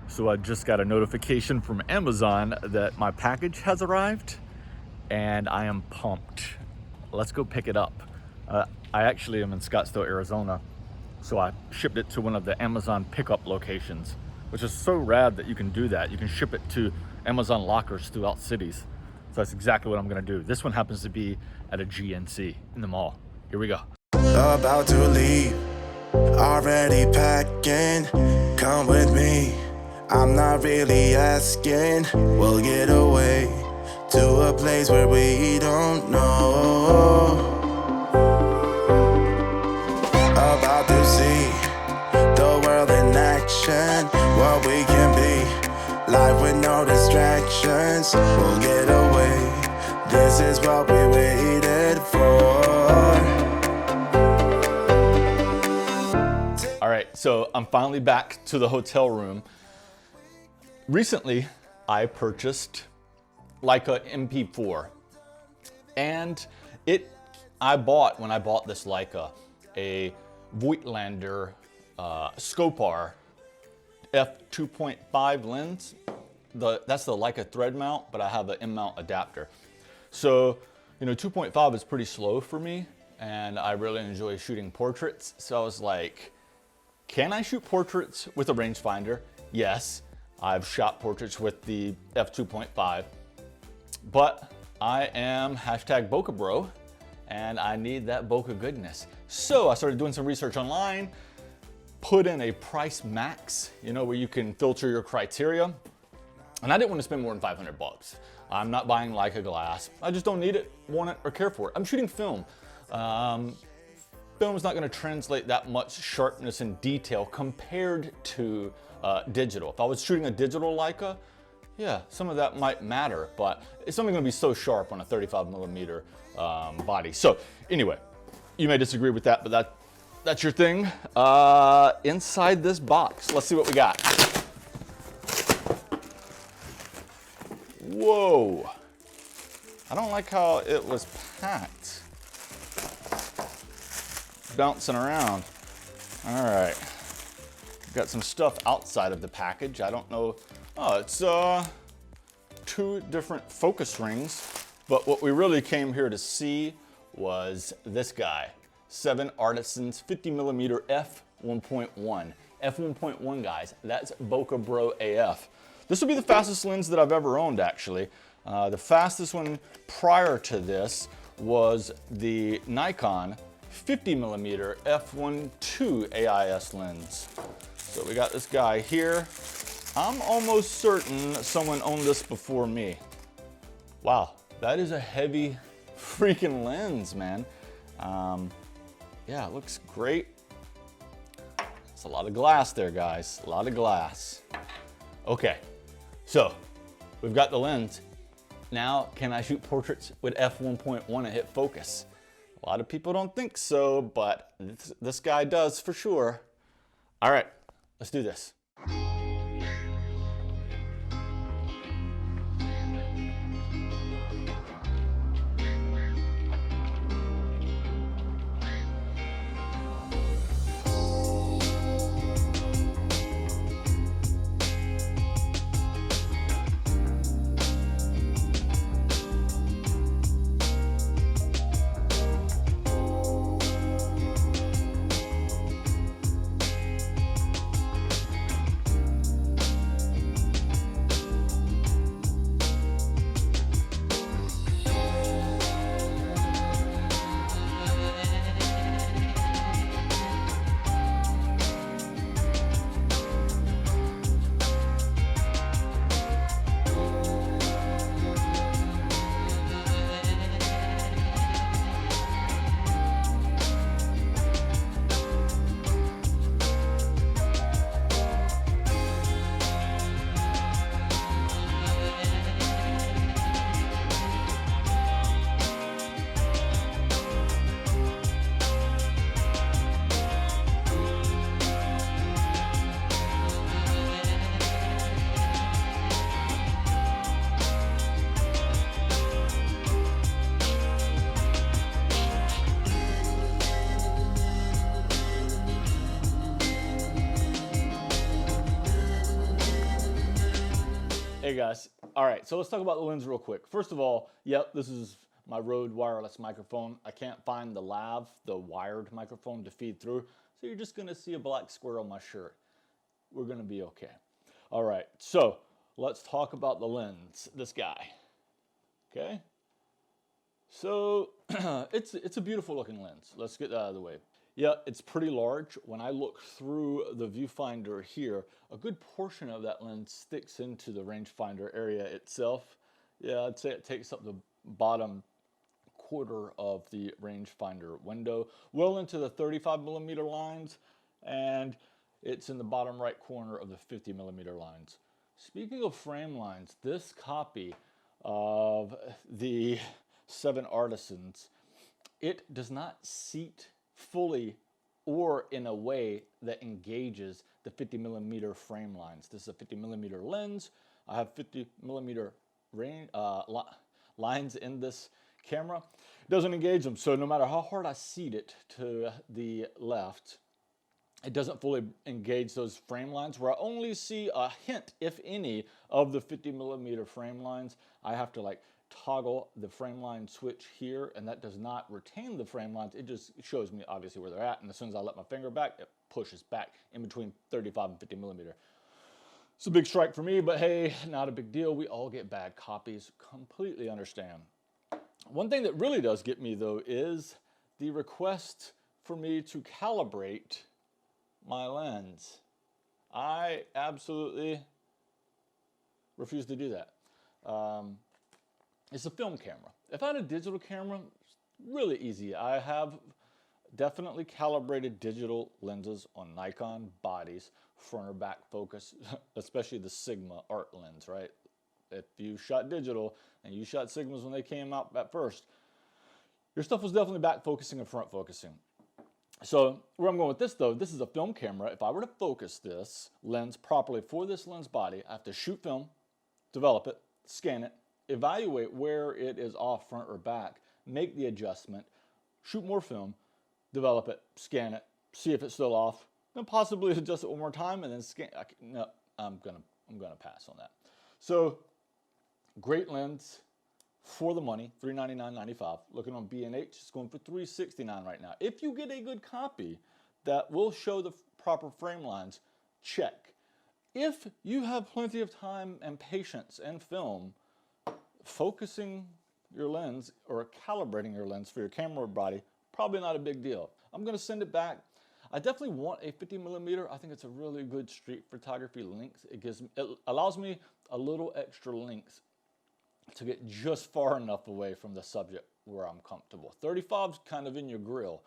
So I just got a notification from Amazon that my package has arrived and I am pumped. Let's go pick it up. I actually am in Scottsdale, Arizona. So I shipped it to one of the Amazon pickup locations, which is so rad that you can do that. You can ship it to Amazon lockers throughout cities. So that's exactly what I'm gonna do. This one happens to be at a GNC in the mall. Here we go. About to leave, already packing. Come with me, I'm not really asking. We'll get away to a place where we don't know. About to see the world in action, what we can be, life with no distractions. We'll get away, this is what we waited for. All right, so I'm finally back to the hotel room. Recently, I purchased Leica M4, and when I bought this Leica, a Voigtlander Scopar f2.5 lens. That's the Leica thread mount, but I have an M mount adapter. So, 2.5 is pretty slow for me, and I really enjoy shooting portraits. So I was like, can I shoot portraits with a rangefinder? Yes, I've shot portraits with the f2.5, but I am #bokeh bro, and I need that bokeh goodness. So I started doing some research online, put in a price max, where you can filter your criteria. And I didn't want to spend more than 500 bucks. I'm not buying Leica glass. I just don't need it, want it, or care for it. I'm shooting film. Film is not going to translate that much sharpness and detail compared to digital. If I was shooting a digital Leica, yeah, some of that might matter, but it's only going to be so sharp on a 35mm body. So anyway, you may disagree with that, but that's your thing. Inside this box, let's see what we got. Whoa, I don't like how it was packed. Bouncing around. All right, got some stuff outside of the package. I don't know. Oh, it's 2 different focus rings, but what we really came here to see was this guy, 7artisans 50mm f1.1. f1.1, guys, that's bokeh bro AF. This will be the fastest lens that I've ever owned, actually. The fastest one prior to this was the Nikon 50mm f1.2 AIS lens. So we got this guy here. I'm almost certain someone owned this before me. Wow, that is a heavy freaking lens, man. Yeah, it looks great. It's a lot of glass there, guys, a lot of glass. Okay, so we've got the lens. Now, can I shoot portraits with f1.1 and hit focus? A lot of people don't think so, but this guy does for sure. All right, let's do this. Hey guys, all right, so let's talk about the lens real quick. First of all, yep, this is my Rode wireless microphone. I can't find the lav, the wired microphone to feed through, so you're just gonna see a black square on my shirt. We're gonna be okay. All right, so let's talk about the lens, this guy, okay? So it's a beautiful looking lens. Let's get that out of the way. Yeah, it's pretty large. When I look through the viewfinder here, a good portion of that lens sticks into the rangefinder area itself. Yeah, I'd say it takes up the bottom quarter of the rangefinder window, well into the 35mm lines, and it's in the bottom right corner of the 50mm lines. Speaking of frame lines, this copy of the 7artisans, it does not seat fully or in a way that engages the 50mm frame lines. This is a 50mm lens. I have 50mm lines in this camera. It doesn't engage them, so no matter how hard I seat it to the left, it doesn't fully engage those frame lines. Where I only see a hint, if any, of the 50mm frame lines, I have to like toggle the frame line switch here, and that does not retain the frame lines. It just shows me obviously where they're at, and as soon as I let my finger back, it pushes back in between 35 and 50mm. It's a big strike for me, but hey, not a big deal. We all get bad copies. Completely understand. One thing that really does get me though is the request for me to calibrate my lens. I absolutely refuse to do that. It's a film camera. If I had a digital camera, it's really easy. I have definitely calibrated digital lenses on Nikon bodies, front or back focus, especially the Sigma art lens, right? If you shot digital and you shot Sigmas when they came out at first, your stuff was definitely back focusing and front focusing. So where I'm going with this though, this is a film camera. If I were to focus this lens properly for this lens body, I have to shoot film, develop it, scan it, evaluate where it is off front or back, make the adjustment, shoot more film, develop it, scan it, see if it's still off, then possibly adjust it one more time and then scan. No, I'm gonna pass on that. So great lens for the money, $399.95. Looking on B&H, it's going for $369 right now. If you get a good copy that will show the proper frame lines, check. If you have plenty of time and patience and film, focusing your lens or calibrating your lens for your camera body, probably not a big deal. I'm gonna send it back. I definitely want a 50mm. I think it's a really good street photography length. It allows me a little extra length to get just far enough away from the subject where I'm comfortable. 35's kind of in your grill.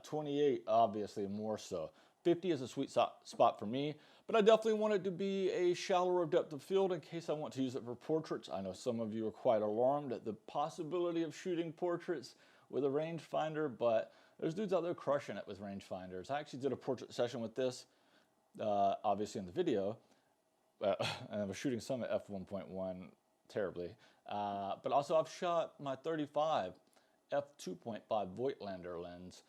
28, obviously more so. 50 is a sweet spot for me, but I definitely want it to be a shallower depth of field in case I want to use it for portraits. I know some of you are quite alarmed at the possibility of shooting portraits with a rangefinder, but there's dudes out there crushing it with rangefinders. I actually did a portrait session with this, obviously in the video, and I was shooting some at f1.1 terribly, but also I've shot my 35 f2.5 Voigtlander lens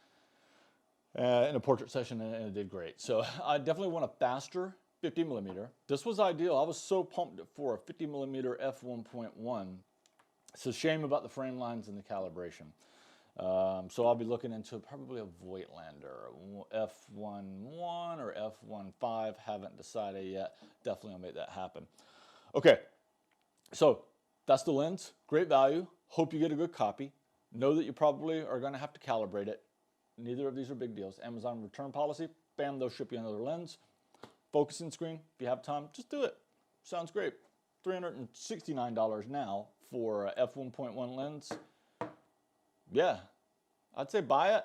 in a portrait session, and it did great. So I definitely want a faster 50mm. This was ideal. I was so pumped for a 50mm f1.1. It's a shame about the frame lines and the calibration. So I'll be looking into probably a Voigtlander, f1.1 or f1.5. Haven't decided yet. Definitely will make that happen. Okay, so that's the lens. Great value. Hope you get a good copy. Know that you probably are going to have to calibrate it. Neither of these are big deals. Amazon return policy, bam, they'll ship you another lens. Focusing screen, if you have time, just do it. Sounds great. $369 now for a f1.1 lens. Yeah, I'd say buy it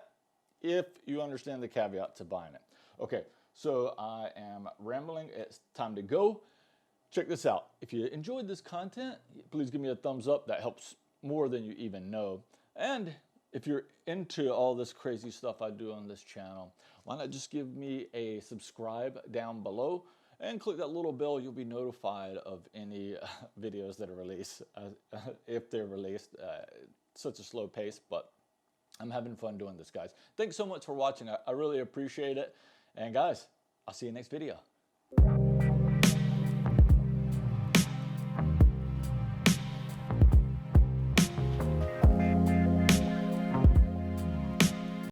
if you understand the caveat to buying it. Okay, so I am rambling. It's time to go. Check this out. If you enjoyed this content, please give me a thumbs up. That helps more than you even know. And if you're into all this crazy stuff I do on this channel, why not just give me a subscribe down below and click that little bell. You'll be notified of any videos that are released, if they're released. Such a slow pace, but I'm having fun doing this, guys. Thanks so much for watching. I really appreciate it. And guys, I'll see you next video.